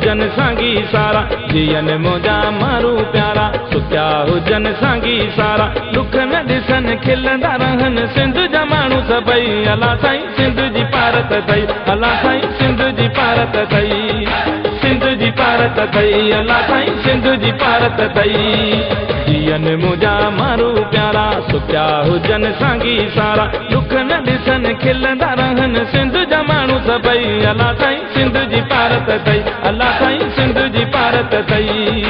Heusen सांगी सारा, जियन मुंहिंजा मारू प्यारा सुत्या हुजन सांगी सारा, दुख न ॾिसन खिलंदा रहन सिंध जा माण्हू सभई, अला साईं सिंध जी पारत अथई, अला साईं सिंध जी पारत अथई, सिंध जी पारत अथई, अला साईं सिंध जी पारत अथई। जियन मुंहिंजा मारू प्यारा सुत्या हुजन सांगी सारा, दुख न ॾिसन खिलंदा रहन सिंध जा माण्हू सभई, अला साईं सिंध जी पारत अथई, अला साईं सिंध जी पारत अथई,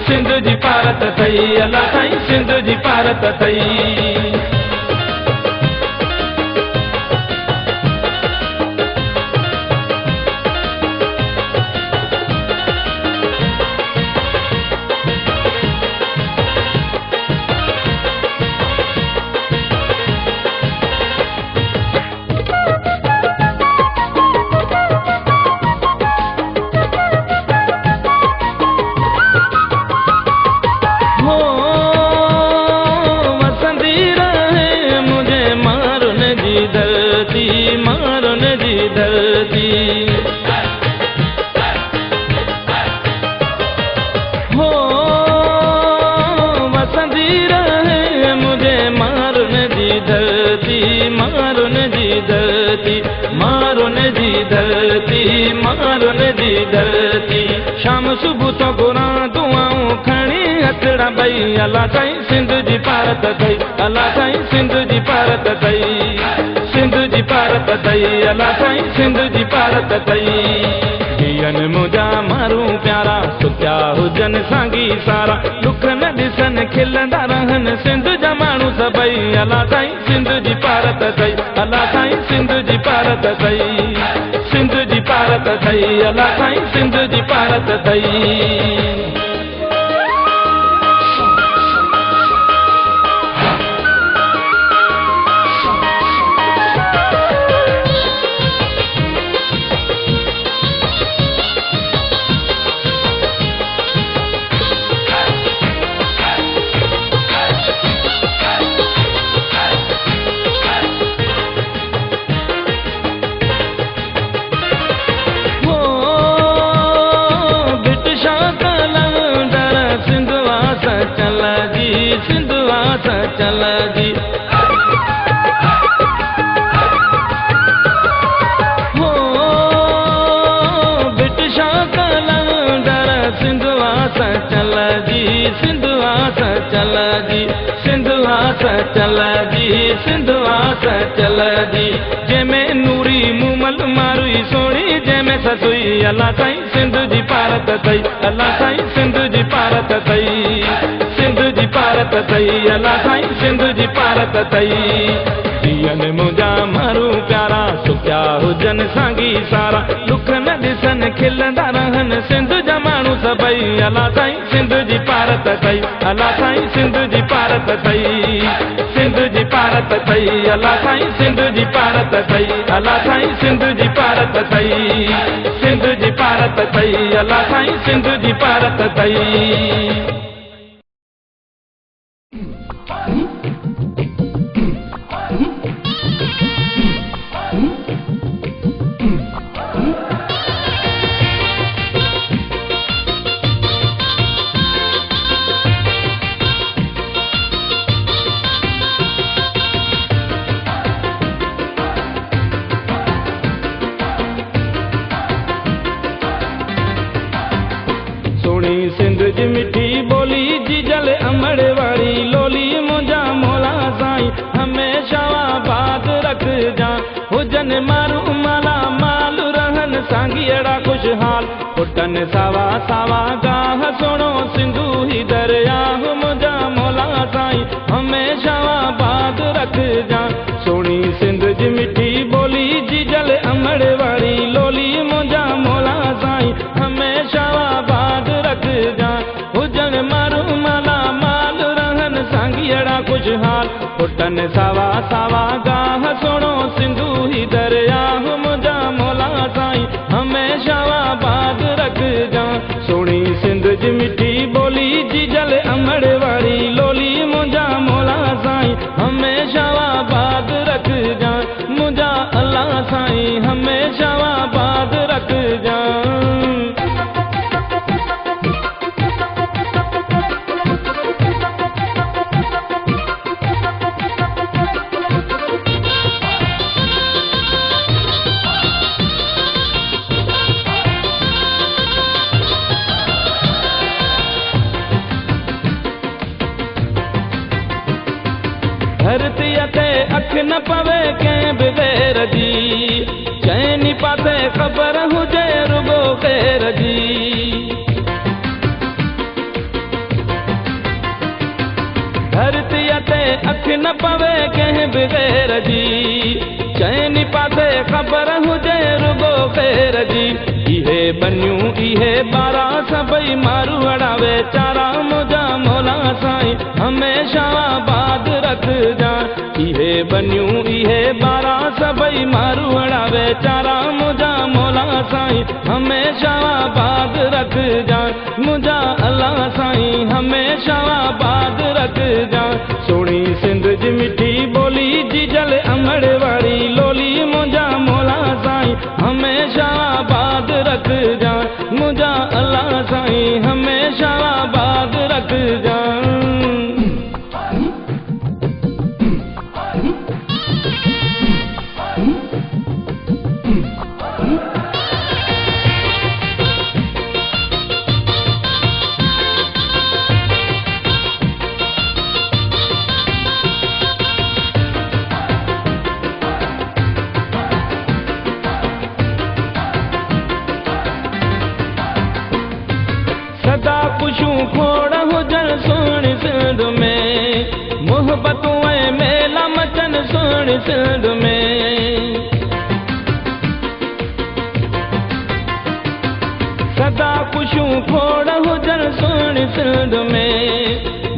सिंध जी पारत अथई, अला साईं सिंध जी पारत अथई। शाम सुबह तो गुरा दुआऊं खणी हथड़ा बई, अला साईं सिंध जी पारत अथई, अला साईं सिंध जी पारत अथई, सिंध जी पारत अथई, अला साईं सिंध जी पारत अथई। जियन मुंहिंजा मारू प्यारा सुत्या हुजन सांगी सारा, दुख न ॾिसन खिलंदा रहन सिंध जा माण्हू सभई, अला साईं सिंध जी पारत अथई, अला साईं सिंध जी पारत अथई, सिंध जी पारत अथई, अला साईं सिंध जी पारत अथई। चल जी हो बिटशा कलंदर सिंधवास चल जी, सिंधवास चल जी, सिंधवास चल जी, सिंधवास चल जी। जंहिंमें नूरी मूमल मारुई सोणी, जंहिंमें ससुई अला साईं सिंध जी पारत अथई, अला साईं सिंध जी पारत अथई, सिंध जी पारत अथई, अला साईं सिंध जी पारत अथई। जियन मुंहिंजा मारू प्यारा सुत्या हुजन सांगी सारा, दुख न ॾिसन खिलंदा रहन सिंध जा माण्हू सभई, अला साईं सिंध जी पारत अथई, अला साईं सिंध जी पारत अथई, सिंध जी पारत अथई, अला साईं सिंध जी पारत अथई, अला साईं सिंध जी पारत अथई, सिंध जी पारत अथई, अला साईं सिंध जी पारत अथई। सिंध जी मिठी बोली जी जल अमड़ वाली लोली, मुंहिंजा मौला साईं हमेशा आबाद रख जा, हुजन मारू माला माल रहन सांगी अड़ा खुशहाल, पुटन सावा सावा गाह सोणो सिंधू ही दरिया, मुंहिंजा मौला साईं हमेशा आबाद रख जा। सोणी सिंध जी मिठी बोली जी जल अमड़ वाली लोली, मुंहिंजा मौला साईं हमेशा आबाद रख जा, हुजन मारू माला माल रहन सांगी अड़ा खुशहाल, पुटन सावा सावा गाह सोणो सिंधू ही दरिया, मुंहिंजा मौला साईं हमेशा आबाद रख जा। सोणी सिंध जी मिठी बोली जी जल अमड़ वाली लोली, मुंहिंजा मौला साईं हमेशा आबाद रख जा, मुंहिंजा अल्लाह साईं हमेशा आबाद रख जा। अख न पवे कंहिं बि ग़ैर जी, चइनि पासे ख़बर हुजे रुगो ख़ैर जी। धरतीअ ते अख न पवे कंहिं बि ग़ैर जी, चइनि पासे ख़बर हुजे रुगो ख़ैर जी। इहे बनियूं इहे ॿारा सभई मारू अड़ावे चारा मुंहिंजा मौला साईं हमेशा आबाद रखजांइ। इहे बनियूं इहे ॿारा सभई मारू अड़ावे चारा मुंहिंजा मौला साईं हमेशा आबाद रखजांइ। मुंहिंजा अल्लाह साईं हमेशा आबाद रखजांइ। सोणी सिंध जी मिठी ॿोली जी जल अमड़ वारी लोली मुंहिंजा मौला साईं हमेशा आबाद रखजांइ। मुंहिंजा अल्लाह साईं हमेशा आबाद रखजांइ। सदा खुशूं खोड़ हुजन सोणी सिंध में, मोहबतूं ऐं मेला मचन सोणी सिंध में। सदा खुशूं खोड़ हुजन सोणी सिंध में,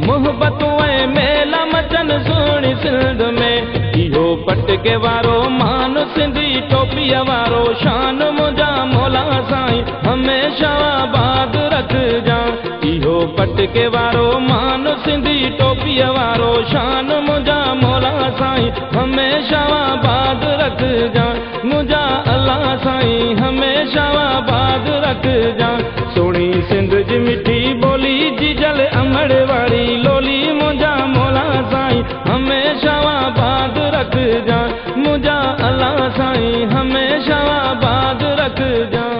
मोहबतूं ऐं मेला मचन सोणी सिंध में। इहो पटके वारो मान सिंधी टोपीअ वारो शान मुंहिंजा मौला साईं हमेशा आबाद रखजांइ। इहो पटके वारो मान सिंधी टोपीअ वारो शान मुंहिंजा मौला साईं हमेशा आबाद रखजांइ। मुंहिंजा अल्लाह साईं हमेशा आबाद रखजांइ। सोणी सिंध जी मिठी ॿोली जी जल अमड़ वारी लोली मुंहिंजा मौला साईं हमेशा आबाद रखजांइ। मुंहिंजा अल्लाह साईं हमेशा आबाद रखजांइ।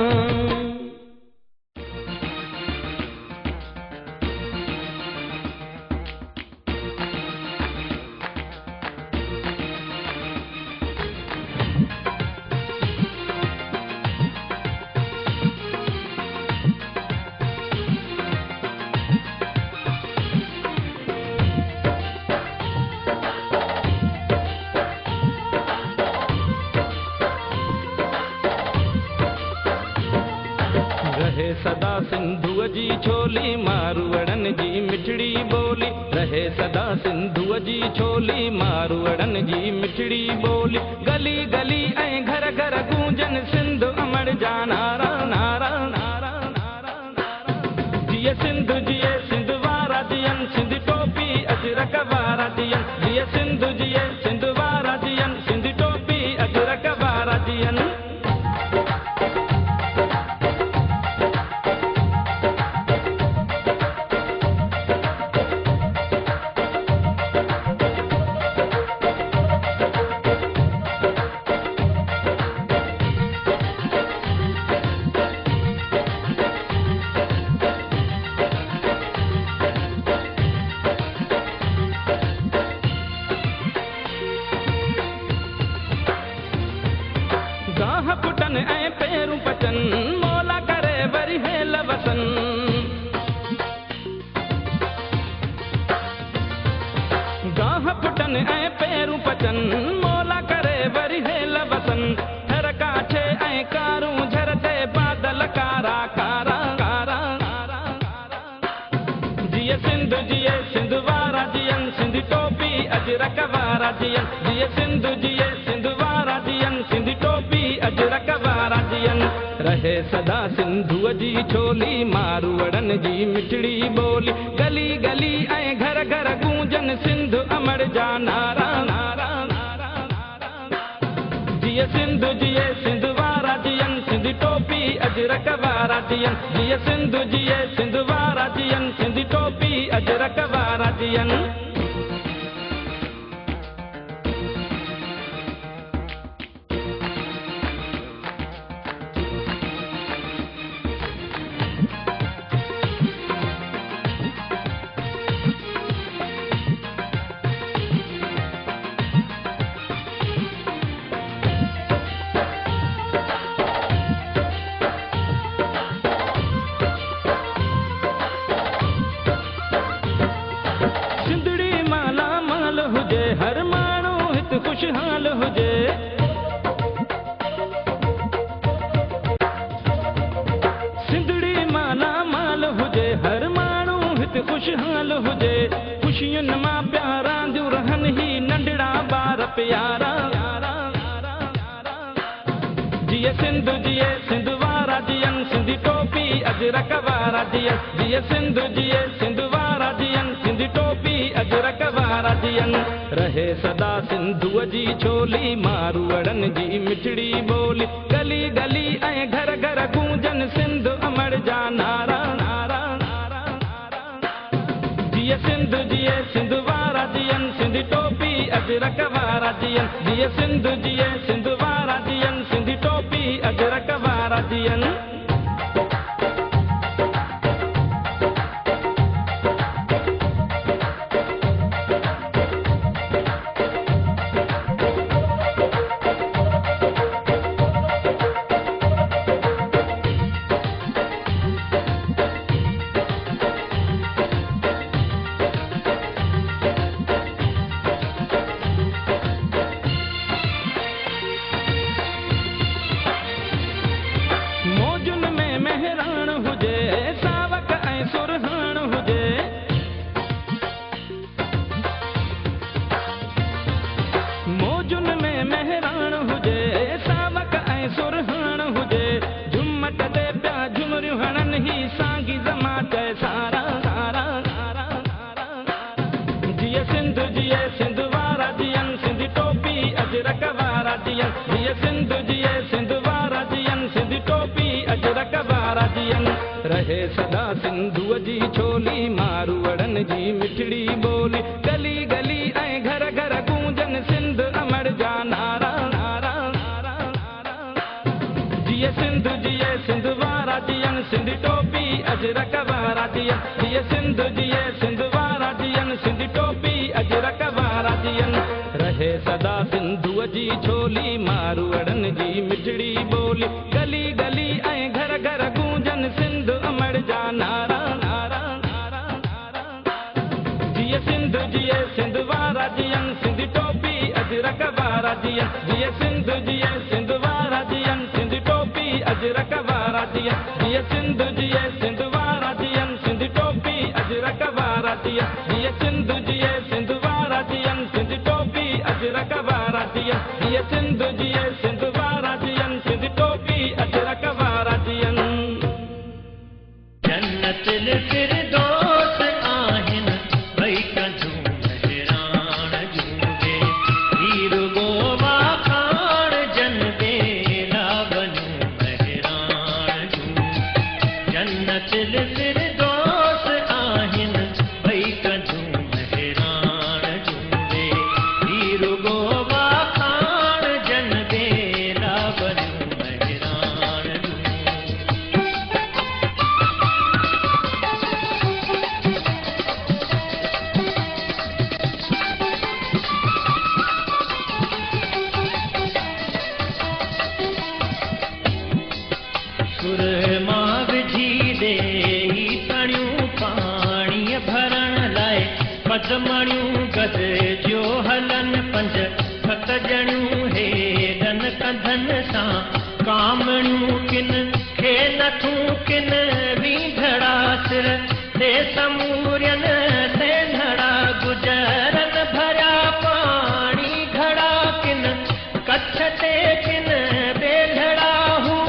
रहे सदा सिंधुअ जी छोली मारवड़न जी मिठड़ी बोली, रहे सदा सिंधुअ जी छोली मारवड़न जी मिठड़ी बोली। गली गली ऐं घर घर गूंजन सिंध अमर जा नारा नारा नारा नारा नारा। जिए सिंध जिए सिंध वारा जियन सिंध टोपी अजरक वारा जियन। जिए सिंध जिए सिंध वारा जियन सिंध टोपी अजरक वारा जियन। गाह पुटन ऐं पेरूं पचन मौला करे वरी हेल वसन। गाह पुटन ऐं पेरूं पचन मौला करे वरी हेल वसन। थर काठे ऐं कारूं झरते बादल कारा कारा कारा कारा कारा। जिए सिंध जिए सिंध वारा जियन सिंध टोपी अजरक वारा जियन। जिए सिंध जिए सिंध वारा जियन सिंध टोपी अजरक वारा जियन। रहे सदा सिंधुअ जी छोली मारवड़न जी मिठड़ी बोली। गली गली ऐं घर घर गूंजन सिंध अमड़ जा नारा नारा नारा नारा। जिए सिंध जिए सिंध वारा जियन सिंध टोपी अजरक वारा जियन। जिए सिंध जिए सिंध वारा जियन सिंध टोपी अजरक वारा जियन। खुशहाल हुजे खुशियुनि मां प्यारा दियूं रहनि ही नंढड़ा ॿार प्यारा जिए सिंध वारा जियनि सिंधी टोपी अजरक वारा जियनि जिए सिंध वारा जियनि सिंधी टोपी अजरक वारा जियनि रहे सदा सिंधुअ जी छोली मारूअड़नि जी मिठड़ी ॿोली गली गली ऐं घर घर गूंजनि सिंध अमर जा नारा जिए सिंध वारा जियनि सिंधी टोपी अजरक वारा जियनि जिए सिंध वारा जियनि सिंधी टोपी अजरक वारा जियनि रहे सदा सिंधुअ जी छोली मारूअड़नि जी मिठड़ी ॿोली गली गली ऐं घर घर गूंजनि सिंध अमर जा नारा जिए सिंध वारा जियनि सिंधी टोपी अजरक वारा जियनि जिए सिंध वारा जियनि सिंधी टोपी अजरक वारा जियनि रहे सदा सिंधुअ जी छोली मारूअड़नि जी मिठड़ी ॿोली गली गली ऐं घर घर गूंजनि सिंध अमर जा नारा जिए सिंध वारा जियनि सिंधी टोपी अजरक वारा जियनि जिए सिंध वारा जियनि सिंधी टोपी अजरक वारा जियनि जिए सिंध वारा जियनि सिंधी टोपी अजरक वारा जियनि जिए सिंध वारा जियनि सिंधी टोपी अजरक वारा जियनि जिए सिंध वारा जियनि सिंधी टोपी अजरक वारा जियनि जन्नतिल फिरदौस आहिनि भई कंजूं मेहरान जूंगे हीर गोवा खान जन बेला बनूं मेहरान जूं जन्नतिल फिरदौस आहिनि भई कंजूं मेहरान जूंगे हीर गोवा खान जन बेला बनूं मेहरान जूं सुरमा विझी दे ही तणियूं पाणीअ भरण लाइ पदमणियूं गद जो हलन पंज सत ॼणियूं हेडन कंधन सां कामणियूं किन खे नथूं किन वींधड़ा सिर ते समूरियन सेंधड़ा गुजरन भरिया पाणी घड़ा किन कच्छ ते किन बेलड़ा हूं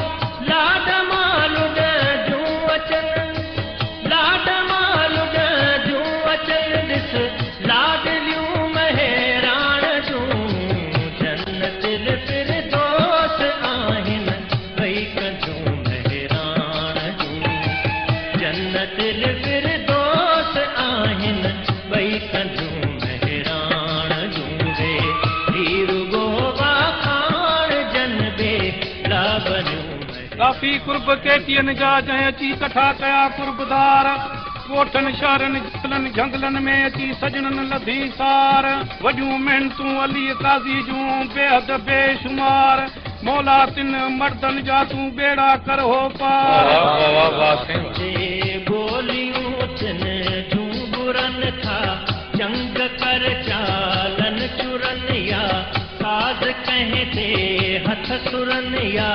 लाड मालुड जूं अचन ॾिस लाडलियूं मेहरान जूं जन्नतिल फिरदौस आहिनि भई कंजूं मेहरान जूं जन्नतिल फिरदौस आहिनि भई कंजूं मेहरान जूं रे हीर गोवा खान जन बेला बनूं काफ़ी कुर्ब केतियनि जा जंहिं अची कठा कया कुर्बदार कोठनि शहरनि जंगलनि झंगलनि में अची सजणनि लधी सार वॾियूं महिनतूं अली काज़ी जूं बेहद बेशुमार मौला तिन मर्दनि जा तूं बेड़ा कर हो पार बोलियूं थिन जूं बुरनि था जंग कर चालन चुरन या साज़ कंहिं ते हथ सुरन या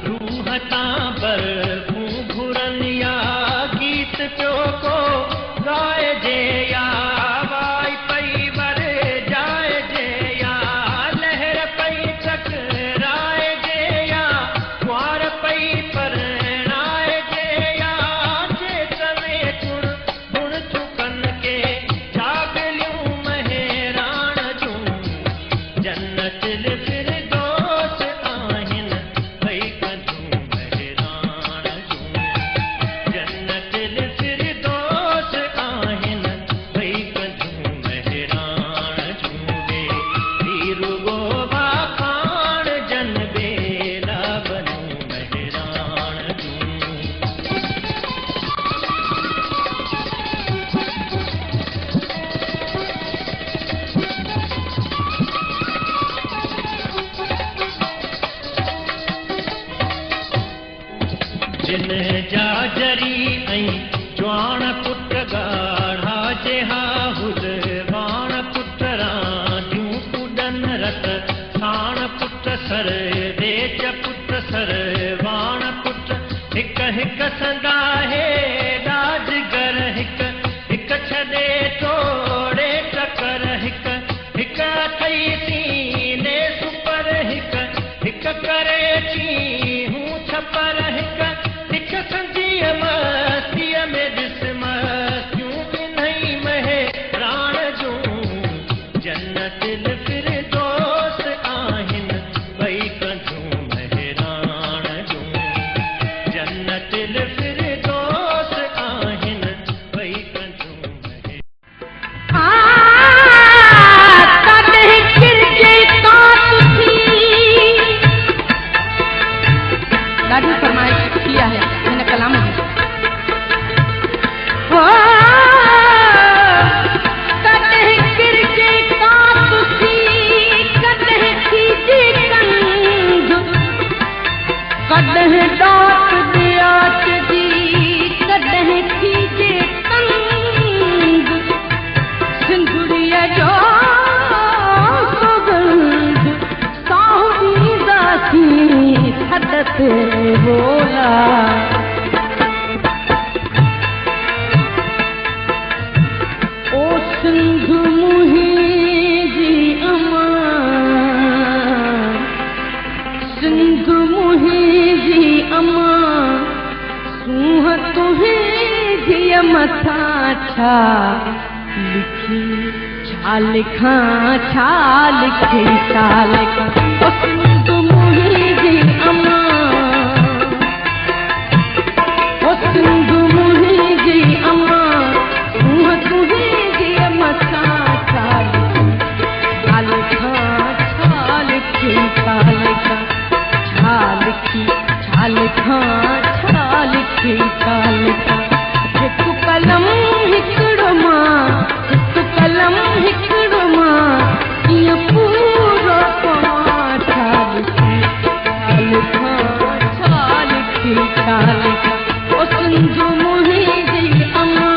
रूह तां बर घुरन या गीत पियो को गाए जे जरी ऐं ज्वाण पुट ॻाढ़ा जेहा हुल वाण पुट रांदियूं कुॾन रत साण पुट सर देच पुट सर वाण पुट हिक हिक संगा हे राजगर हिक हिक छॾे तोड़े टकर हिक हिक अथई सीने सुपर हिक हिक करे चीहूं छपर हिक हिक संजीअ मस्तीअ में ॾिस मस्तियूं ॿिन्ही महे प्राण जूं जन्नत फिरदौस आहिनि ॿई कंजूं महराण जूं जन्नत फिरदौस आहिनि ॿई कंजूं ॾाढी फरमाइश किया है हिन कलाम में। कॾहिं किरजे कातुसी कॾहिं थीजे कंध कॾहिं डाक दियाच जी कॾहिं थीजे कंध सिंधुड़ीअ जो सुगंध साहुड़ी दासी सदत बोला ओ सिंधु मुहिंजी अमा सिंधु मुहिंजी अमा सूंह तुंहिंजी मथां छा लिखी छा लिखां छा लिखी छा लिखां ओ सिंधु मुहिंजी अमा ओ सिंधु मुहिंजी अमा सूंह तुंहिंजी मथां छा लिखां छा लिखी छा लिखां छा लिखी छा लिखां छा लिखी छा लिखां हिकु कलम हिकिड़ो मां हिकु कलम हिकिड़ो मां कीअं पूरो पवां छा लिखी छा लिखां छा लिखी छा लिखां ओ सिंधु मुहिंजी अमा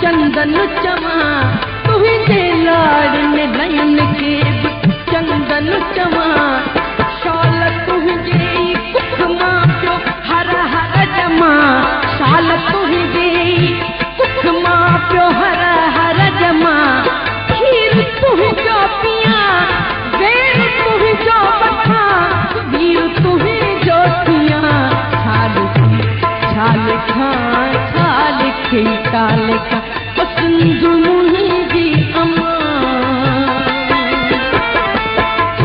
चंदन चमा तुझे लाडन नयन के चंदन चमा शाल तुझे कुख मां प्यो हर हर जमा शाल तुझे कुख मां प्यो हर हर जमा खीर तुझो पिया वेर तुझो बठा वीर तुझो थिया छाल खां छाल खे छाल खां सिंधु मुहिंजी अमा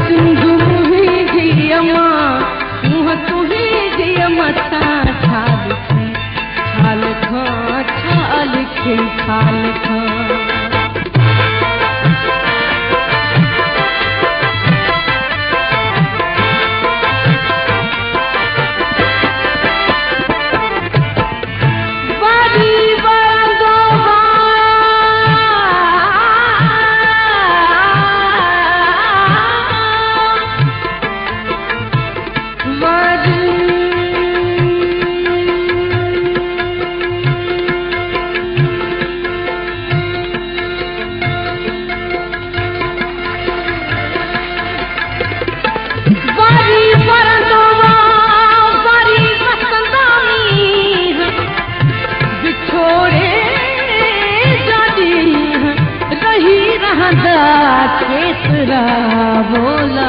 सिंधु मुहिंजी अमा सूंह तुहिंजी मथां छा लिखी छा लिखां छा लिखी छा लिखां चांदा केसरा बोला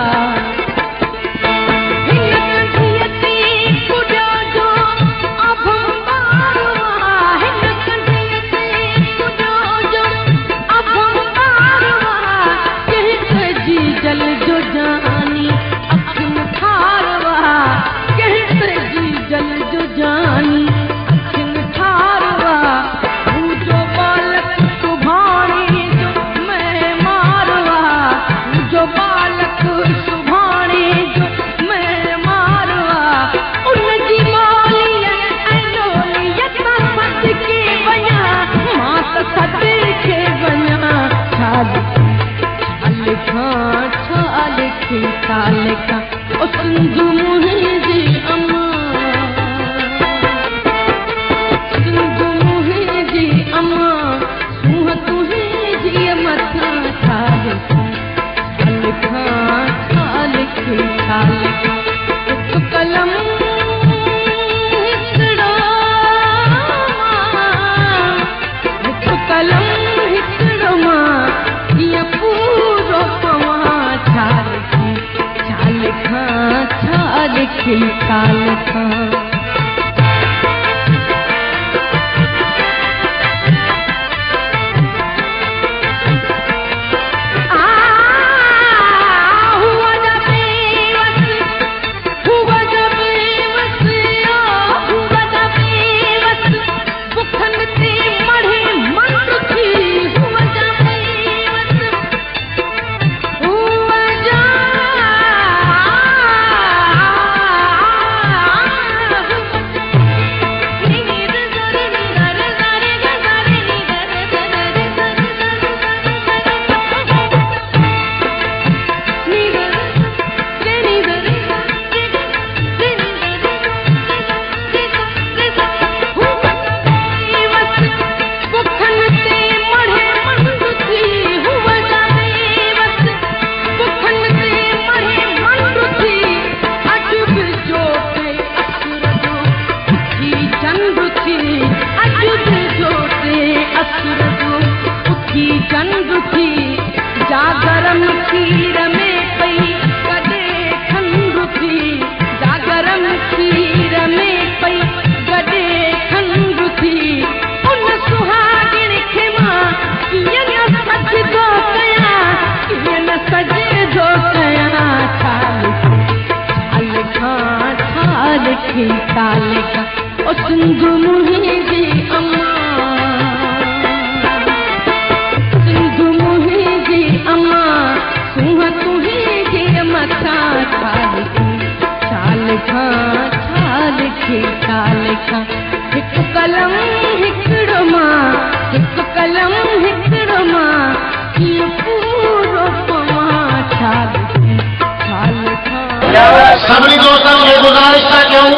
सभी दोस्तों खे गुज़ारिश था कयूं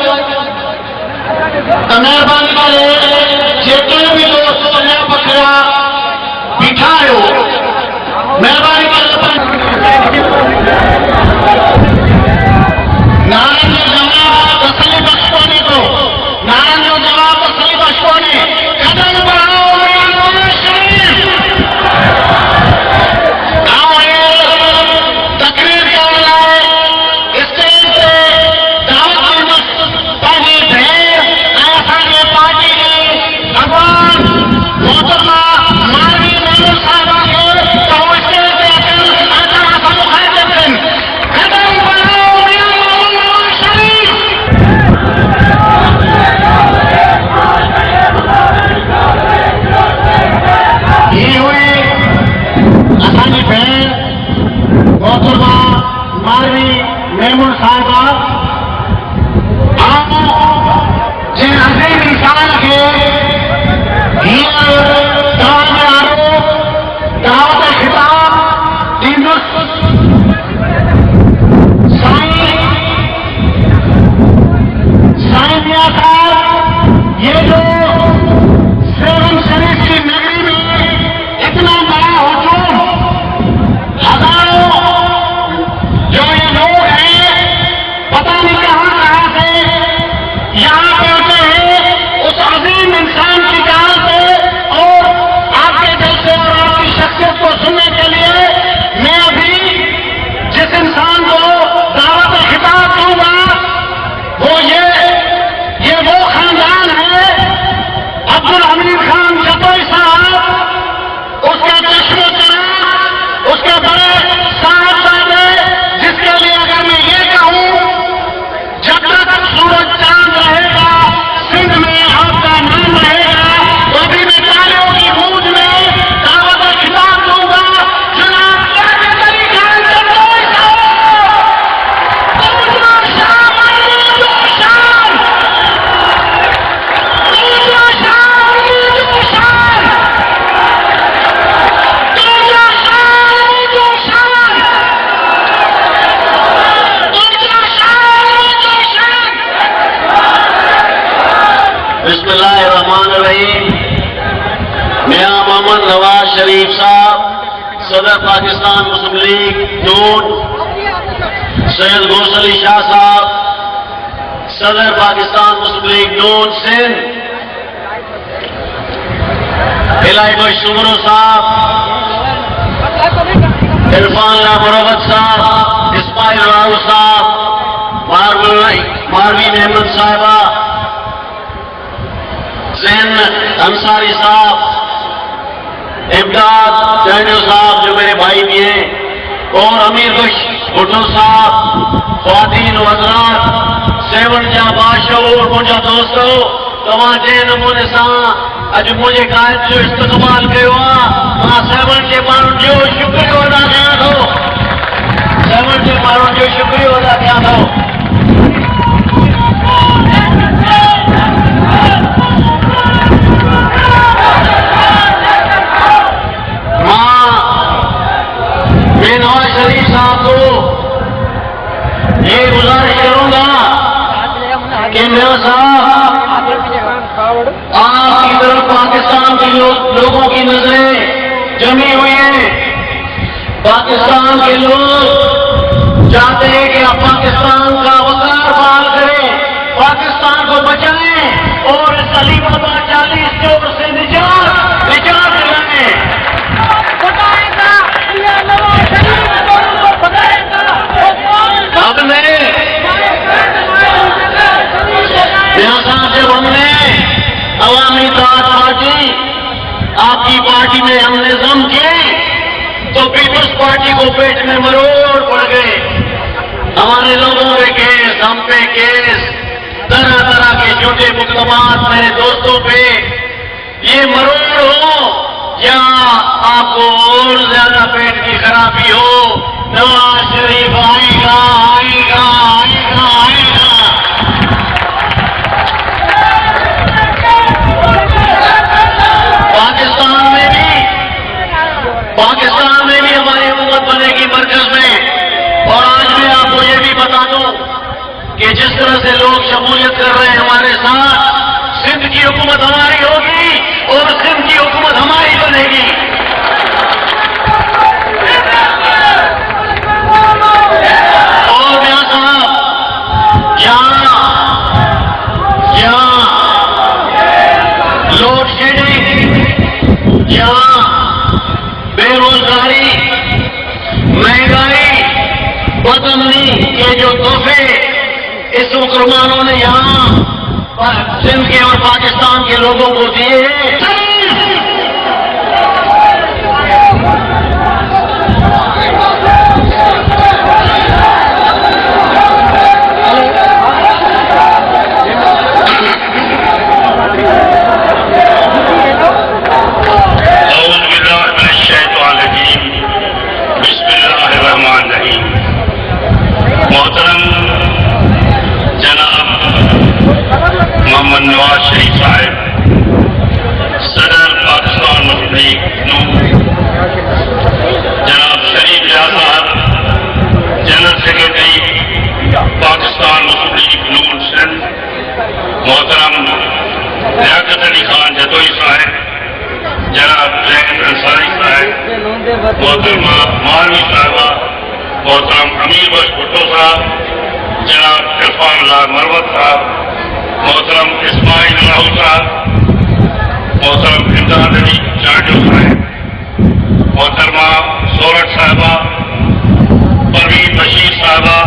त महिरबानी करे जेके भी दोस्त अञा पखिड़ा बीठा आहियो महिरबानी करे नारन जो जवाब तसली बख्शवानी तो नारन जो जवाब तसली बख्शवानी कदम बढ़ाओ जिन अज़ीम इंसान खे हींअर शरीफ साहब, सदर पाकिस्तान मुस्लिम लीग नून, सैयद गौस अली शाह साहब, सदर पाकिस्तान मुस्लिम लीग नून सिंध, इलाही बख्श सुमरो साहब, इरफान मुरवत साहब, इस्माइल राव साहब, मारवी मेहमद साहिबा, जैन अंसारी साहब, इमदाद डैनियल साहब जो मेरे भाई भी हैं, और अमीर बख्श भुट्टो साहब, ख्वातीन हज़रात, सेवन जा बादशाह और मुंहिंजा दोस्तों, तव्हां जे नमूने सां अॼु मुंहिंजे क़ाइद जो इस्तक़बाल कयो आहे, मां सेवन जे माण्हुनि जो शुक्रियो अदा कयां थो, सेवन जे माण्हुनि जो शुक्रियो अदा कयां थो। नवाज शरीफ साहब को ये गुजारिश करूंगा कि मेरा साहब आपकी तरफ पाकिस्तान के लोगों की नजरें जमी हुई हैं। पाकिस्तान के लोग चाहते हैं कि आप पाकिस्तान का वकार बहाल करें, पाकिस्तान को बचाएं और इस अलीबाबा 40 चोर से निजात दिलाएं। जब हमने अवामी इत्तेहाद पार्टी आपकी पार्टी में हमने जम किए तो पीपल्स पार्टी को पेट में मरोड़ पड़ गए। हमारे लोगों पे केस, हम पे केस, तरह तरह के छोटे मुकदमात मेरे दोस्तों पे, ये मरोड़ हो या आपको और ज्यादा पेट की खराबी हो, नवाज शरीफ आएगा आएगा आएगा आएगा। पाकिस्तान में भी हमारी हुकूमत बनेगी मरकज में। और आज मैं आपको ये भी बता दूं कि जिस तरह से लोग शमूलियत कर रहे हैं हमारे साथ, सिंध की हुकूमत हमारी होगी और सिंध की हुकूमत हमारी बनेगी। और मेरा साहब यहाँ लोड शेडिंग, यहाँ बेरोजगारी, महंगाई, बदअमनी के जो तोहफे इस मुसलमानों ने यहाँ सिंध के और पाकिस्तान के लोगों को दिए हैं, मोहतरम जनाब मोहम्मद नवाज शरीफ साहब, सदर पाकिस्तान मुस्लिम लीग नून, जनाब शरीफ शाह साहब, जनरल सेक्रेटरी पाकिस्तान मुस्लिम लीग नून सिंध, मोहतरम लियाकत अली खान जदोई साहब, जनाब जैन अंसारी साहब, मोहतरमा मारवी साहबा, मोहतरम अमीर बख्श भुट्टो साहब, जनाब इरफान मुरवत साहब, मोहतरम इस्माइल राव साहब, मोहतरम इमदाद अली साहब, मोहतरमा सोरठ साहबा, परवीन बशीर साहबा,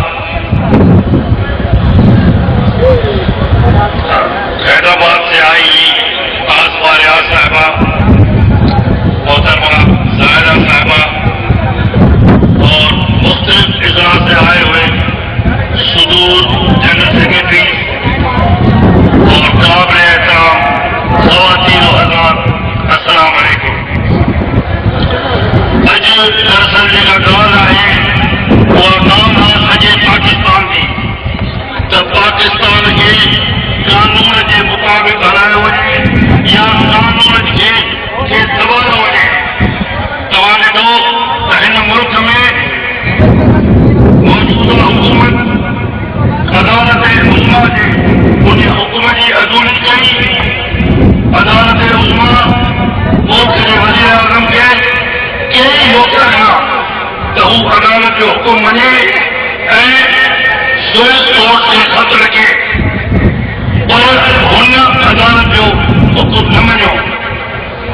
हैदराबाद से आई हुई आसफा रियाज साहबा, मोहतरमा जाहिरा साहबा और मुख्तलिफ इजला से आए हुए सुदूर जनरल सेक्रेटरी और काबिल एहतराम ख़वातीन और हज़रात, अस्सलाम वालेकुम। अज दरअसल जेका ॻाल्हि आहे उहा ॻाल्हि आहे सॼे पाकिस्तान जी, त पाकिस्तान खे कानून जे मुताबिक़ हलायो वञे या कानून खे हू अदालत जो हुकुम मञे ऐं सुप्रीम कोर्ट खे ख़त लिखे, पर हुन अदालत जो हुकुम न मञियो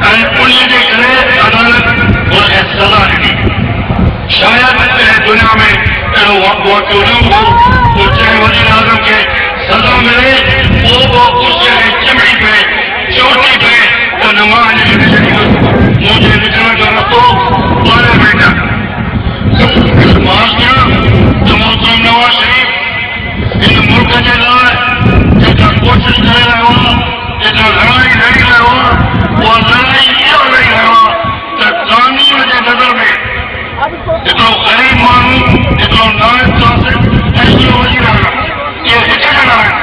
ऐं उन्हीअ जे करे अदालत हुनखे सज़ा ॾिनी। शायदि दुनिया में अहिड़ो वाक़ियो न हो तो चाहे वज़ीर आज़म खे सज़ा मिले पोइ उस चमड़ी पए चोटी पए त न मां हिनखे न छॾींदुसि, मुंहिंजे निकिरण जो रस्तो 12 मिंट। मां कयां त मोहतरम नवाज़ शरीफ़ हिन मुल्क जे लाइ जेका कोशिश करे रहियो आहे, जेका लड़ाई लड़ी रहियो आहे, उहा लड़ाई इहो लड़ी रहियो आहे त कानून जे नज़र में हिकिड़ो ग़रीब माण्हू, हिकिड़ो नाइब तासिर ऐं हिकिड़ो वज़ीर आज़म, इहे हिक ॼणा आहिनि।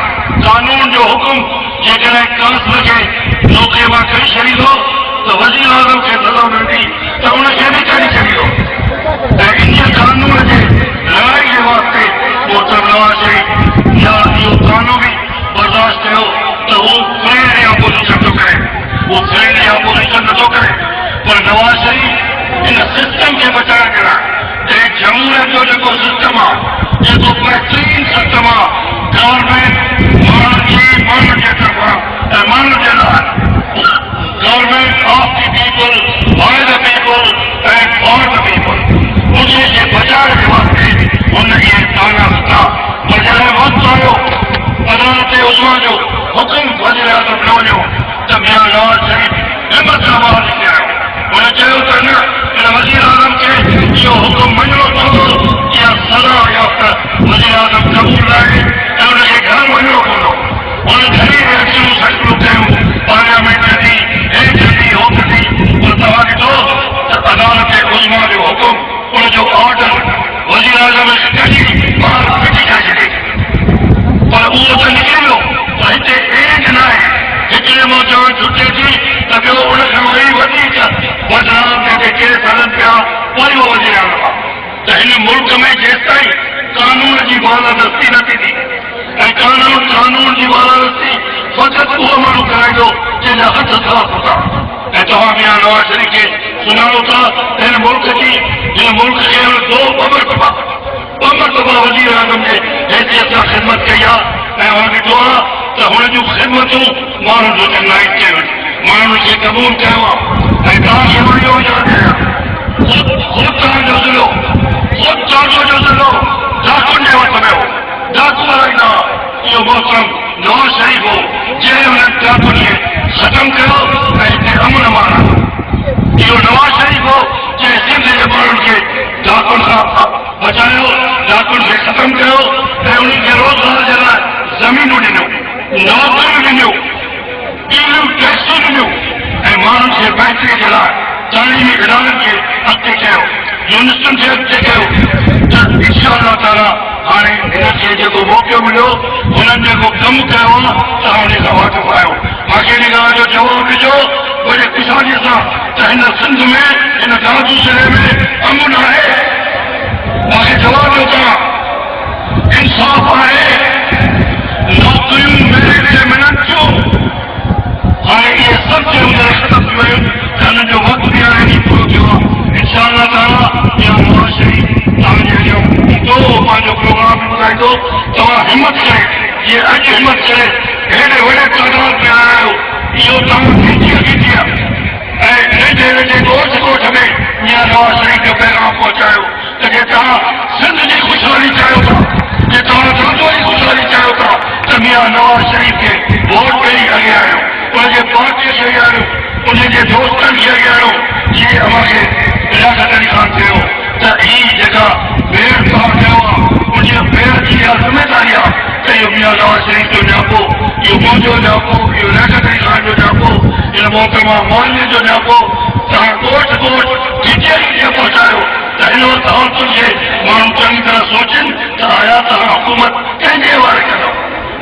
कानून जो हुकुम जेकॾहिं कांसिल खे नौकरीअ मां कढी छॾींदो त वज़ीर आज़म खे सज़ा मिलंदी त उनखे बि कढी छॾींदो। ऐं इन कानून जे लड़ाई जे वास्ते मोहतरम नवाज़ शरीफ़ या इहो कानून बि बर्दाश्त कयो त हू फ्रेंड या अपोजिशन थो करे, हू फ्रेंड या अपोजिशन नथो करे, पर नवाज़ शरीफ़ इन सिस्टम खे बचाइण जे लाइ जमहूरियत जो जेको सिस्टम आहे, जेको बहितरीन सिस्टम आहे, गवर्नमेंट माण्हुनि जे तरफ़ां ऐं माण्हुनि जे लाइ, government of the people, by the people ऐं फॉर द पीपल, उनजे बचाइण जे वास्ते हुन इहे ताना सुठा पर जॾहिं वक़्तु आयो अदालत उज़्मा जो हुकुम वज़ीर आज़म न वञो त मियां नवाज़ शरीफ़ हिमत सां ॿाहिरि निकिरी आयो। हुन चयो त न, इन वज़ीर आज़म खे इहो हुकुम मञिणो पवंदो, इहा सज़ा याफ़्ता वज़ीर आज़म क़बूल आहे ऐं हुनखे घर वञिणो पवंदो। हुन घणी रिएक्शनूं शकिलूं कयूं, पार्लियामेंट जी हेठि थी होठि थी, पर तव्हां ॾिठो त अदालत उज़्मा जो हुकुम, उनजो ऑर्डर वज़ीर आज़म खे कढी ॿाहिरि फिटी करे छॾे, पर उहो त निकिरी वियो। त हिते एज न आहे, हिकिड़े मां जान छुटे थी त ॿियो उनखां वरी वधीक बदनाम जेके केस हलनि पिया वरी उहो वज़ीर आज़म आहे। त हिन मुल्क में जेसिताईं कानून जी बालादस्ती न थींदी ऐं कानून जी बालादस्ती फ़क़ति उहो माण्हू कराईंदो जंहिंजा हथ साफ़ हूंदा। ऐं तव्हां मियां नवाज़ शरीफ़ खे सुञाणो था हिन मुल्क खे दो ॿ वज़ीर आज़म जे हैसियत सां ख़िदमत कई आहे ऐं हुन ॾिठो आहे त हुन जूं ख़िदमतूं माण्हुनि जो रिकॉग्नाइज़ कयूं, माण्हुनि खे क़बूल कयो आहे। ऐं तव्हांखे मां इहो यादि कयां, ख़ुदि तव्हांजो ज़िलो, ख़ुदि तव्हांजो जो ज़िलो डाकुनि जे वक़्त में हो, डाकू हलाईंदा, इहो मोहतरम नवाज़ शरीफ़ हो जंहिं हुन डाकुनि खे ख़तमु कयो ऐं हिते अमन माना। इहो नवाज़ शरीफ़ हो जंहिं सिंध जे माण्हुनि खे डाकुनि खां बचायो, डाकुनि खे ख़तमु कयो ऐं उन्हनि खे रोज़गार जे लाइ ज़मीनूं ॾिनियूं, नौकरियूं ॾिनियूं, ॿियूं टैक्सूं ॾिनियूं ऐं माण्हुनि खे बहितरी जे लाइ तालीमी इदारनि खे अॻिते कयो, यूनिवर्सिटियुनि खे अॻिते कयो। त इंशा अल्लाह ताला हाणे हिनखे जेको मौक़ो मिलियो, हुननि जेको कमु कयो आहे तव्हां उन सां वाक़ुफ़ आहियो। मूंखे इन ॻाल्हि जो जवाबु ॾिजो वरी ख़ुशहालीअ सां त हिन सिंध में, हिन दादू ज़िले में अमन आहे। मूंखे जवाबु ॾियो तव्हां, इंसाफ़ आहे, नौकरियूं मेरिट ते मिलनि थियूं। हाणे इहे सभु शयूं जॾहिं ख़तमु थी वयूं त हिननि जो वक़्तु बि हाणे ॾींहुं पूरो थियो आहे। इंशा अल्लाह ताला या नवाज़ शरीफ़ तव्हांजे अॻियां ईंदो, पंहिंजो प्रोग्राम बि ॿुधाईंदो। तव्हां हिमत करे, जीअं अॼु हिमत करे हेॾे वॾे तादाद में आया आहियो, इहो तव्हां गिटी आहे ऐं नंढे ॻोठ में मियां नवाज़ शरीफ़ जो पैगाम पहुचायो त जे तव्हां सिंध जी ख़ुशहाली चाहियो था, जे तव्हां दादो जी ख़ुशहाली चाहियो था त मियां नवाज़ शरीफ़ खे वोट ॾेई अॻियां आहियो, उनजे पार्टीअ खे अॻियां आहियो, उनजे दोस्तनि खे अॻियां आहियो। जीअं असांखे रियासत अली ख़ान चयो त हीअ जेका बेड़ पार कयो आहे, उनजे बेड़ जी इहा ज़िमेदारी आहे त इहो मियां नवाज़ शरीफ़ जो न्यापो, इहो मुंहिंजो न्यापो, इहो रियासत अली ख़ान जो न्यापो, इन मोहतरमा मौलवी जो न्यापो। तव्हां ॻोठ ॻिटीअ पहुचायो त हिन वक़्तु तव्हां खे माण्हू चङी तरह सोचनि त आया तव्हां हुकूमत कंहिंजे हवाले कंदो,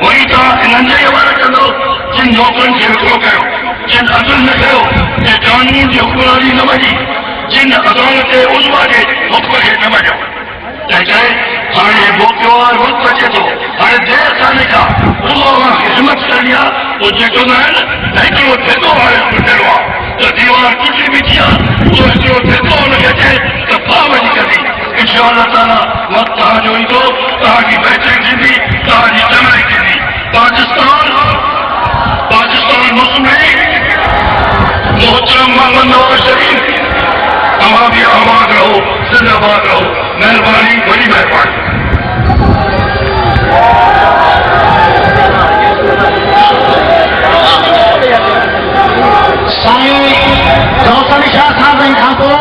वरी तव्हां इन्हनि जे हवाले कंदो जिन नौकरनि खे विकिरो कयो, जिन अदल न कयो, जिन कानून जी हुकूमरानी न मञी, जिन अदालत उज़्मा जे हुक्म खे न मञियो। तंहिं करे हाणे मौक़ो आहे, वक़्तु अचे थो, हाणे देरि कान्हे का, उहो असांखे हिमत करणी आहे। उहो जेको न आहे न त हिकिड़ो धिको हाणे टुटियलो आहे त दीवार टुटी बि थी आहे, उहो हिकिड़ो धिको हुनखे अचे त फाह वञी कंदी। अल्लाह ताला वक्त कहा जो तो कहा की बेहतरीन थी कहा की जमाई थी पाकिस्तान मुस्लिम मोहतरम मोहम्मद नवाज शरीफ तमाम भी आबाद रहो जिंदाबाद रहो मेहरबानी बड़ी मेहरबानी साईं रोशन शाह साहब खां पोइ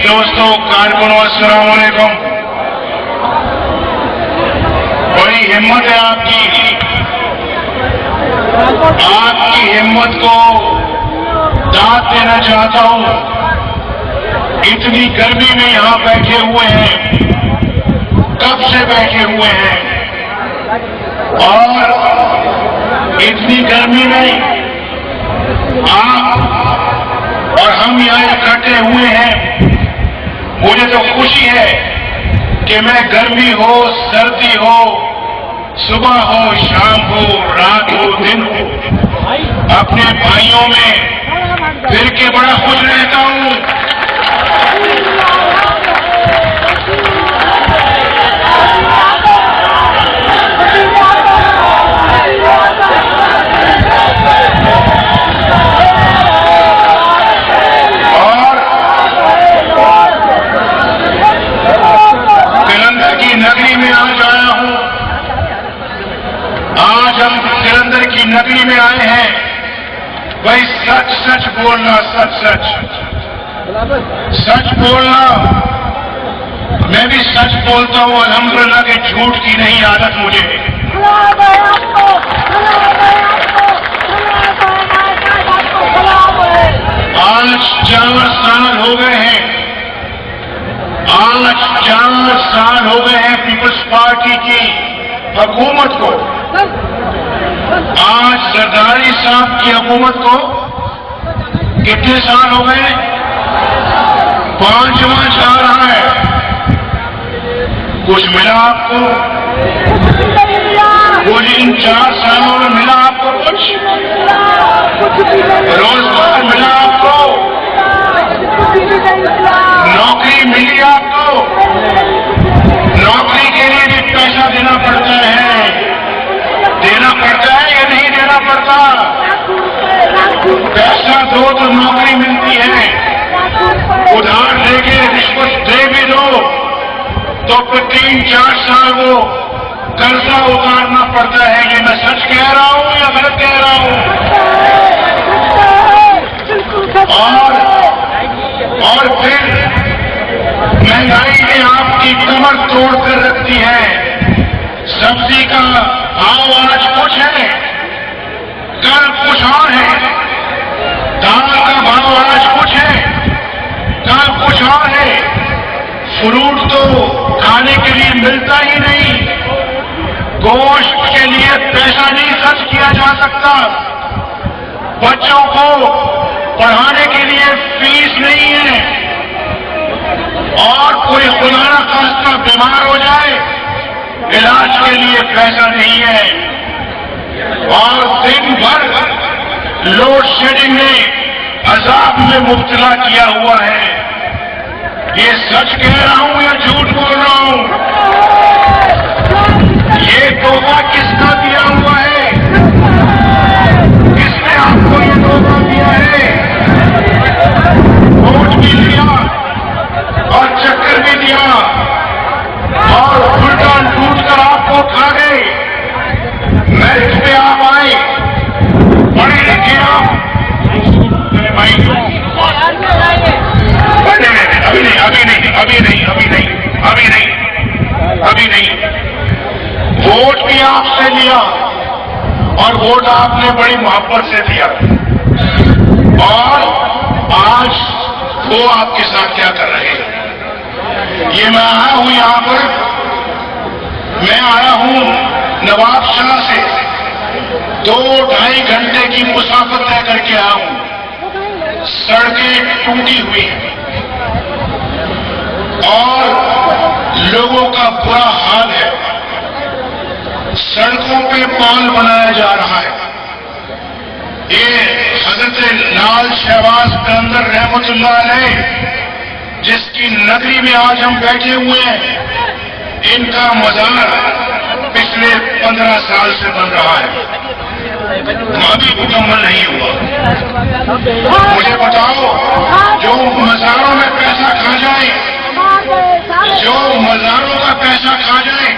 दोस्तों कारकुनों अस्सलाम वालेकुम। बड़ी हिम्मत है आपकी हिम्मत को दाद देना चाहता हूं। इतनी गर्मी में यहां बैठे हुए हैं, कब से बैठे हुए हैं और इतनी गर्मी में आप और हम यहां इकट्ठे हुए हैं। मुझे तो खुशी है कि मैं गर्मी हो सर्दी हो सुबह हो शाम हो रात हो दिन हो अपने भाइयों में फिर के बड़ा खुश रहता हूं। नगरी में आज आया हूं। आज हम जलंधर की नगरी में आए हैं। भाई सच सच बोलना, सच बोलना। मैं भी सच बोलता हूं अल्हम्दुलिल्लाह के झूठ की नहीं आदत मुझे। आज 4 साल हो गए हैं, आज 4 साल हो गए हैं पीपल्स पार्टी की हुकूमत को। आज जरदारी साहब की हुकूमत को कितने साल हो गए? 5वां जा रहा है। कुछ मिला आपको? कुछ इन 4 सालों में मिला आपको? कुछ रोजगार मिला आपको? नौकरी मिली आपको? नौकरी के लिए भी पैसा देना पड़ता है या नहीं देना पड़ता? पैसा दो तो नौकरी मिलती है, उधार लेके रिश्वत दे भी दो तो फिर 3-4 साल वो कर्जा उतारना पड़ता है। ये मैं सच कह रहा हूं या गलत कह रहा हूं? और फिर महंगाई ने आपकी कमर तोड़कर रख दी है। सब्जी का भाव आज कुछ है, कल कुछ और है। दाल का भाव आज कुछ है, कल कुछ और है। फ्रूट तो खाने के लिए मिलता ही नहीं, गोश्त के लिए पैसा नहीं खर्च किया जा सकता। बच्चों को पढ़ाने के लिए फीस नहीं है, और कोई खुदा न खास्ता बीमार हो जाए इलाज के लिए पैसा नहीं है, और दिन भर लोड शेडिंग ने अजाब में मुब्तला किया हुआ है। ये सच कह रहा हूं या झूठ बोल रहा हूं? ये तोहफा किसका दिया हुआ है? किसने आपको ये तोहफा दिया है? वोट भी दिया और चक्कर भी दिया और उल्टा लूट कर आपको खा गए। मेरिट पे आप आए, पढ़े लिखे आप, भाई अभी नहीं, अभी नहीं, अभी नहीं, अभी नहीं, अभी नहीं, अभी नहीं। वोट भी आपसे लिया और वोट आपने बड़ी मोहब्बत से दिया, और आज वो आपके साथ क्या कर रहे हैं? ये मैं आया हूं यहां पर, मैं आया हूं नवाबशाह से 2-2.5 घंटे की मुसाफत तय करके आया हूं। सड़कें टूटी हुई हैं और लोगों का बुरा हाल है। सड़कों पे पुल बनाया जा रहा है। ये हजरत लाल शहबाज कलंदर रहमतुल्लाह अलैह, जिसकी नगरी में आज हम बैठे हुए हैं, इनका मजार पिछले 15 साल से बन रहा है, अभी मुकम्मल नहीं हुआ। मुझे बताओ, जो मजारों में पैसा खा जाए, जो मजारों का पैसा खा जाए,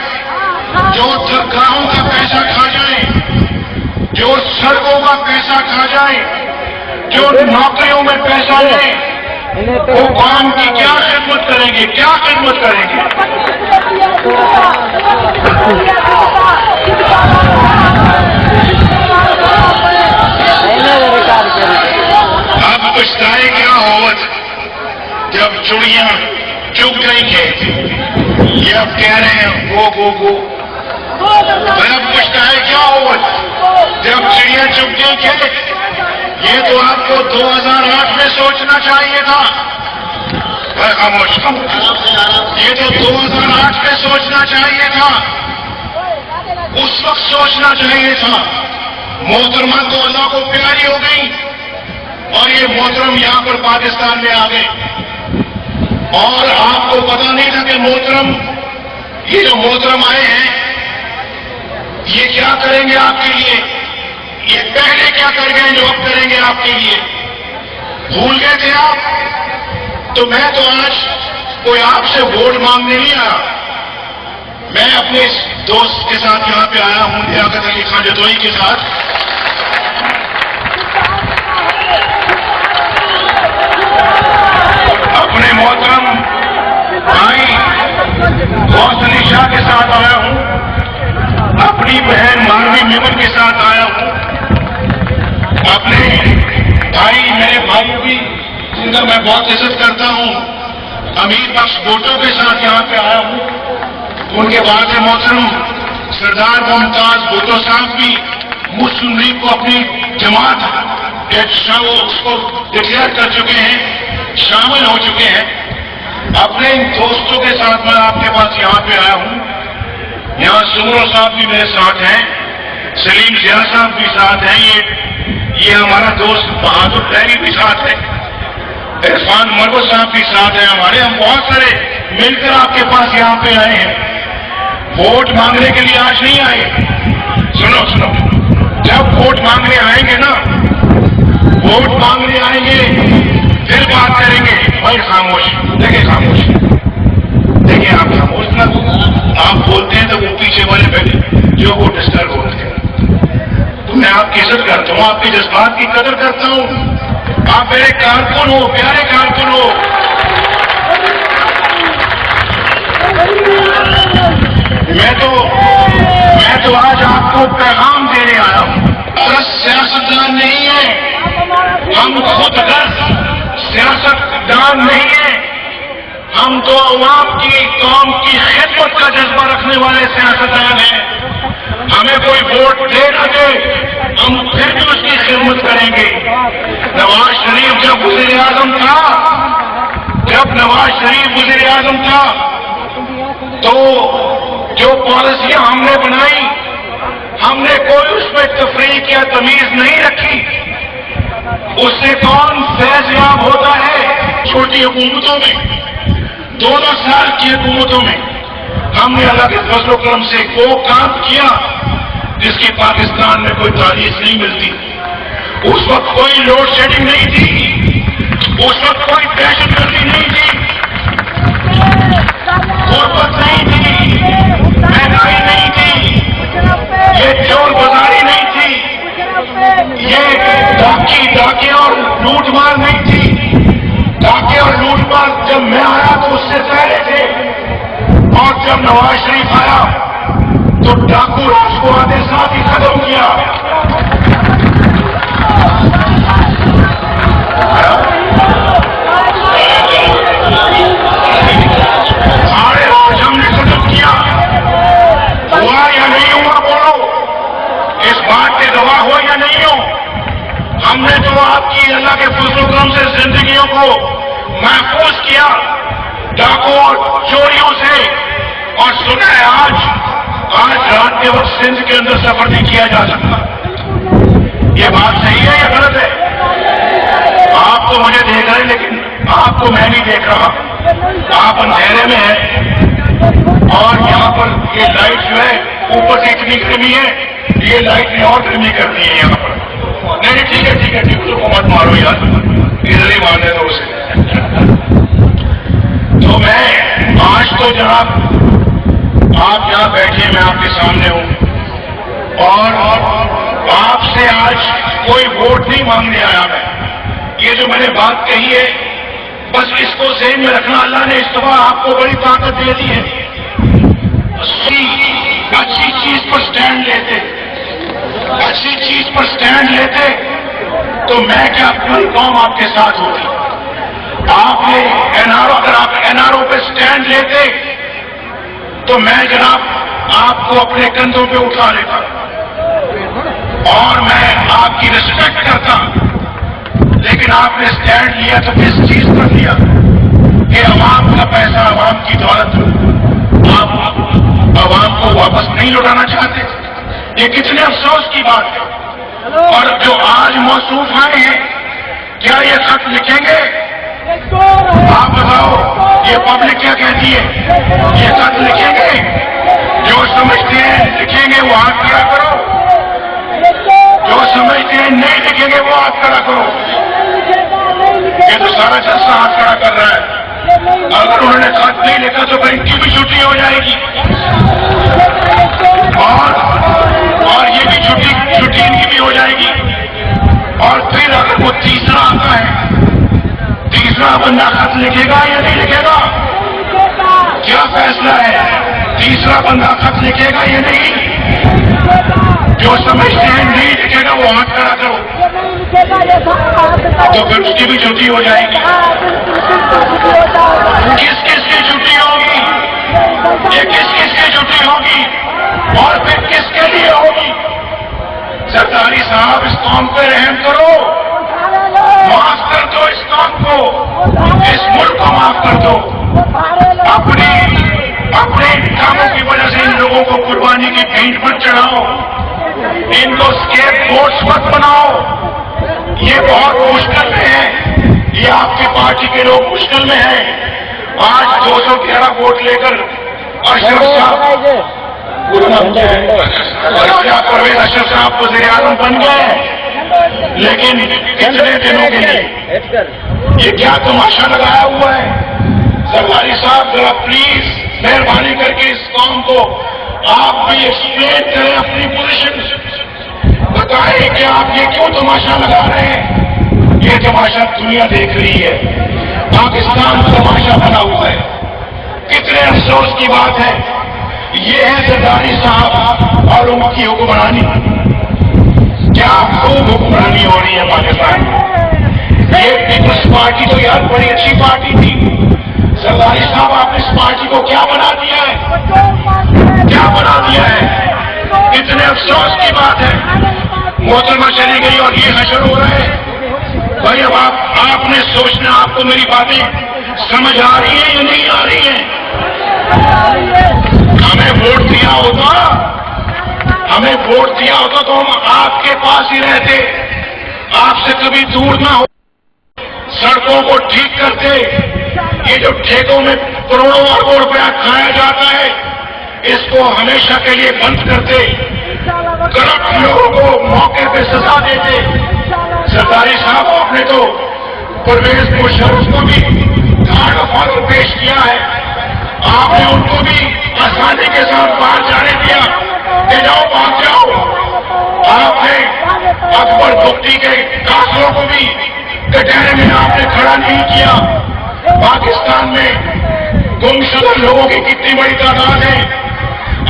जो दरगाहों का पैसा खा जाए, जो सड़कों का पैसा खा जाए, जो नौकरियों में पैसा ले, वो कौम की क्या खिदमत करेंगे? क्या खिदमत करेंगे? अब पछताए क्या होवत जब चुड़ियां चुग गई थे। ये अब कह रहे हैं गो। अब पछताए क्या होवत जब चिड़ियां चुग गई थे। ये तो आपको 2008 में सोचना चाहिए था। खामोश, ये तो 2008 में सोचना चाहिए था, उस वक्त सोचना चाहिए था। मोहतरमा तो अल्लाह को प्यारी हो गई और ये मोहतरम यहां पर पाकिस्तान में आ गए, और आपको पता नहीं था कि मोहतरम, ये जो मोहतरम आए हैं, ये क्या करेंगे आपके लिए? ये पहले क्या कर गए जो अब करेंगे आपके लिए? भूल गए थे आप? तो मैं तो आज कोई आपसे वोट मांगने नहीं आया। मैं अपने दोस्त के साथ यहां पे आया हूं, लियाकत अली खान जदोई के साथ। अपने मोहतरम भाई गौस अली शाह के साथ आया हूं, अपनी बहन मानवी मेमन के साथ आया हूं, अपने भाई, मेरे भाई भी जिनका मैं बहुत इज्जत करता हूं, अमीर बख्श भुट्टो के साथ यहां पे आया हूं। उनके बाद मोहतरम सरदार मुमताज भुट्टो साहब भी मुस्लिम लीग को अपनी जमात उसको डिक्लेयर कर चुके हैं, शामिल हो चुके हैं। अपने इन दोस्तों के साथ मैं आपके पास यहां पे आया हूं। यहां सुमरो साहब भी मेरे साथ हैं, सलीम जिया साहब भी साथ हैं, ये हमारा दोस्त बहादुर लहरी भी साथ है, इरफान मरवो साहब भी साथ हैं हमारे। हम बहुत सारे मिलकर आपके पास यहां पे आए हैं। वोट मांगने के लिए आज नहीं आए। सुनो, जब वोट मांगने आएंगे ना, वोट मांगने आएंगे फिर बात करेंगे। भाई खामोश, देखिए खामोश, देखिए आप खामोश ना, आप बोलते हैं तो वो पीछे वाले बैठे जो वो डिस्टर्ब होते हैं। तो मैं आपकी इज्जत करता हूँ, आपके जज्बात की कदर करता हूँ। आप मेरे कारकुन हो, प्यारे कारकुन हो। मैं तो आज आपको पैगाम देने आया हूं। गलत सियासतदान नहीं है हम, खुद गलत सियासतदान नहीं है हम, तो अवाम की, कौम की खिदमत का जज्बा रखने वाले सियासतदान हैं। हमें कोई वोट दे न दे, हम फिर भी उसकी खिदमत करेंगे। नवाज शरीफ वज़ीर आज़म था, जब नवाज शरीफ वज़ीर आज़म था, तो जो पॉलिसियां हमने बनाई, हमने कोई उसमें तफरीक या तमीज नहीं रखी। उससे कौन फैज़याब होता है? छोटी हुकूमतों में, 12 साल की हुकूमतों में हमने अल्लाह के फज़ल करम से वो काम किया जिसकी पाकिस्तान में कोई तारीफ नहीं मिलती। उस वक्त कोई लोड शेडिंग नहीं थी, उस वक्त कोई दहशतगर्दी नहीं थी, गुर्बत नहीं थी, महंगाई नहीं थी, ये चोर बाजारी नहीं थी, ये डाके और लूटमार नहीं थी। डाके और लूटमार जब मैं आया तो उससे पहले थे, और जब नवाज शरीफ आया तो डाकू उसको आधे साथ ही खत्म किया। सारे आज हमने खत्म किया। हुआ या नहीं हुआ बोलो, इस बात के गवाह हो या नहीं हो। हमने तो आपकी अल्लाह के फज़ल करम से जिंदगियों को महफूज किया डाकों और चोरियों से। और सुना है आज रात के वक्त सिंध के अंदर सफर नहीं किया जा सकता। ये बात सही है या गलत है? आप तो मुझे देख रहे हैं, लेकिन आपको मैं नहीं देख रहा। आप अंधेरे में हैं और यहाँ पर ये लाइट जो है ऊपर से इतनी गर्मी है, ये लाइट ने और गर्मी कर दी है यहाँ पर। नहीं ठीक है ठीक है ठीक है, उसको मत मारो यार, इधर ही मारने दो उसे। तो मैं आज तो जनाब आप यहाँ बैठे, मैं आपके सामने हूँ और आपसे आज कोई वोट नहीं मांगने आया मैं। ये जो मैंने बात कही है, बस इसको ज़हन में रखना। अल्लाह ने इस दफा आपको बड़ी ताकत दे दी है। अच्छी चीज पर स्टैंड लेते, अच्छी चीज पर स्टैंड लेते तो मैं क्या, पूरी कौम आपके साथ होती। आपने एनआरओ, अगर आप एनआरओ पे स्टैंड लेते तो मैं जनाब आपको अपने कंधों पे उठा लेता और मैं आपकी रिस्पेक्ट करता। लेकिन आपने स्टैंड लिया तो किस चीज पर लिया कि अवाम का पैसा, अवाम की दौलत आप अवाम को वापस नहीं लौटाना चाहते। ये कितने अफसोस की बात है। और जो आज मौसूफ आए हैं, क्या ये खत लिखेंगे? आप बताओ, ये पब्लिक क्या कहती है? ये खत लिखेंगे? जो समझते हैं लिखेंगे वो हाथ खड़ा करो, जो समझते हैं नहीं लिखेंगे वो हाथ खड़ा करो। ये तो सारा जलसा हाथ खड़ा कर रहा है। अगर उन्होंने खत नहीं लिखा तो फिर इनकी भी छुट्टी हो जाएगी और ये भी छुट्टी इनकी भी हो जाएगी। और फिर अगर वो तीसरा आता है, तीसरा बंदा खत लिखेगा या नहीं लिखेगा? क्या फैसला है? तीसरा बंदा खत लिखेगा या नहीं? जो समझते हैं नहीं लिखेगा वो हाथ खड़ा करो, तो फिर उसकी भी छुट्टी हो जाएगी। किस किस की छुट्टी होगी? ये किस किस की छुट्टी होगी और फिर किसके लिए होगी? सरदारी साहब, इस कौम पे रहम करो, माफ कर दो इस कौम को, इस मुल्क को माफ कर दो। अपने कामों की वजह से इन लोगों को कुर्बानी की भेंट पर चढ़ाओ, इनको स्केप गोट्स मत बनाओ। ये बहुत मुश्किल में है, ये आपकी पार्टी के लोग मुश्किल में हैं। आज 211 वोट लेकर अशरफ साहब, परवेज अशरफ साहब वज़ीर आज़म बन गए, लेकिन कितने दिनों के लिए? ये क्या तमाशा लगाया हुआ है? सरदारी साहब, जरा प्लीज मेहरबानी करके इस कौम को आप भी एक्सप्लेन करें, अपनी पोजीशन बताएं कि आप ये क्यों तमाशा लगा रहे हैं। ये तमाशा दुनिया देख रही है, पाकिस्तान तमाशा बना हुआ है। कितने अफसोस की बात है। ये है सरदारी साहब और उनकी हुक्मरानी। क्या खूब हुक्मरानी हो रही है पाकिस्तान में। ये पीपल्स पार्टी तो यार बड़ी अच्छी पार्टी थी। सरदारी साहब, आपने इस पार्टी को क्या बना दिया है? क्या बना दिया है? कितने अफसोस की बात है। मोहतरमा चली गई और ये हशर हो रहा है। भाई अब आपने सोचना, आपको मेरी बातें समझ आ रही है या नहीं आ रही है? हमें वोट दिया होता तो हम आपके पास ही रहते, आपसे कभी दूर ना हो, सड़कों को ठीक करते, ये जो ठेकों में करोड़ों अरबों रुपया खाया जाता है इसको हमेशा के लिए बंद करते, करप्ट लोगों को मौके पे सजा देते। सरदारी साहब, आपने तो परवेज मुशर्रफ को भी कार्ड ऑफ ऑनर पेश किया है, आपने उनको भी आसानी के साथ बाहर जाने दिया कि जाओ भाग जाओ। आपने अकबर दुखती के काफिलों को भी कटहरे में आपने खड़ा नहीं किया। पाकिस्तान में गुमशुदा लोगों की कितनी बड़ी तादाद है,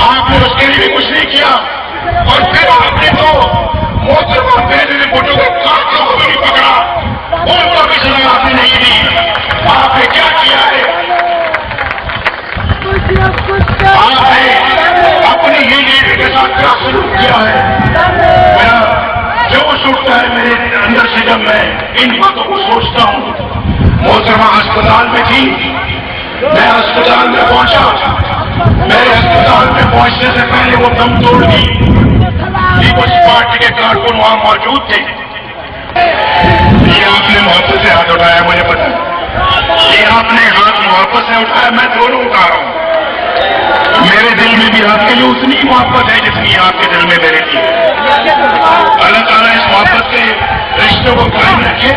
आपने उसके लिए भी कुछ नहीं किया। और फिर आपने तो मोहतरमा बेनजीर भुट्टो के कातिलों को भी नहीं पकड़ा, उनको भी सजा आपने नहीं दी। आपने क्या किया है? आपने अपनी ही लीडर के साथ क्या सलूक किया है? मेरा जोश उठता है मेरे अंदर से जब मैं इन बातों को सोचता हूँ। मोहतरमा अस्पताल में थी, मैं अस्पताल में पहुंचा, मेरे अस्पताल में पहुंचने से पहले वो दम तोड़ दी। पीपल्स पार्टी के कारकुन वहां मौजूद थे। ये आपने मोहब्बत से हाथ उठाया, मुझे पता है, ये आपने हाथ मोहब्बत से उठाया, मैं दोनों उठा रहा हूं। मेरे दिल में भी आपके लिए उतनी मोहब्बत है जितनी आपके दिल में मेरे लिए। अल्लाह ताला इस मोहब्बत के रिश्तों को कायम रखे।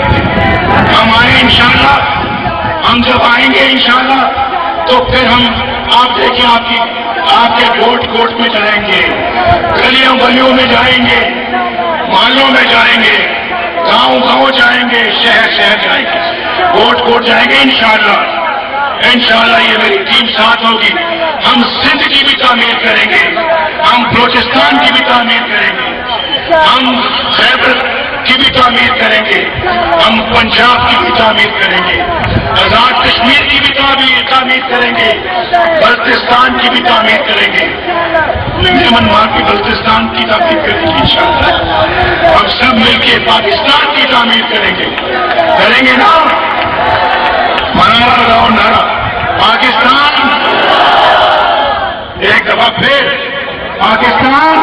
हम आए इंशाअल्लाह, हम जब आएंगे इंशाअल्लाह तो फिर हम, आप देखिए, आपके कोट में चलेंगे, गलियों गलियों में जाएंगे, मोहल्लों में जाएंगे, गांव जाएंगे, शहर जाएंगे, कोट जाएंगे इंशाअल्लाह। ये मेरी टीम साथ होगी। हम सिंध की भी तामीर करेंगे, हम बलोचिस्तान की भी तामीर करेंगे, हम खैबर की भी तामीर करेंगे, हम पंजाब की भी तामीर करेंगे, आजाद कश्मीर की भी तामीर करेंगे, बल्तिस्तान की भी तामीर करेंगे, यमन मां की बल्तिस्तान की तामीर करेंगे इंशाअल्लाह। हम सब मिलकर पाकिस्तान की तामीर करेंगे ना? नारा लगाओ, नारा पाकिस्तान, एक दफा फिर पाकिस्तान।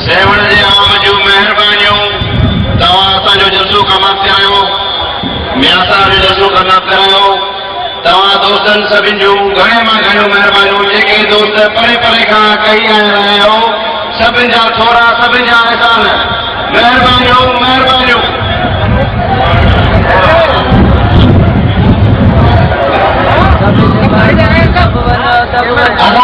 सेवण जे आम जूं महिरबानियूं, तव्हां असांजो जलसो कामयाब करायो, म्यासा जो जलसो कामयाब करायो। तव्हां दोस्तनि सभिनि जूं घणे मां घणियूं महिरबानियूं, जेके दोस्त परे परे खां कई आहियो, सभिनि जा थोरा, सभिनि जा एहसान, महिरबानियूं। अदा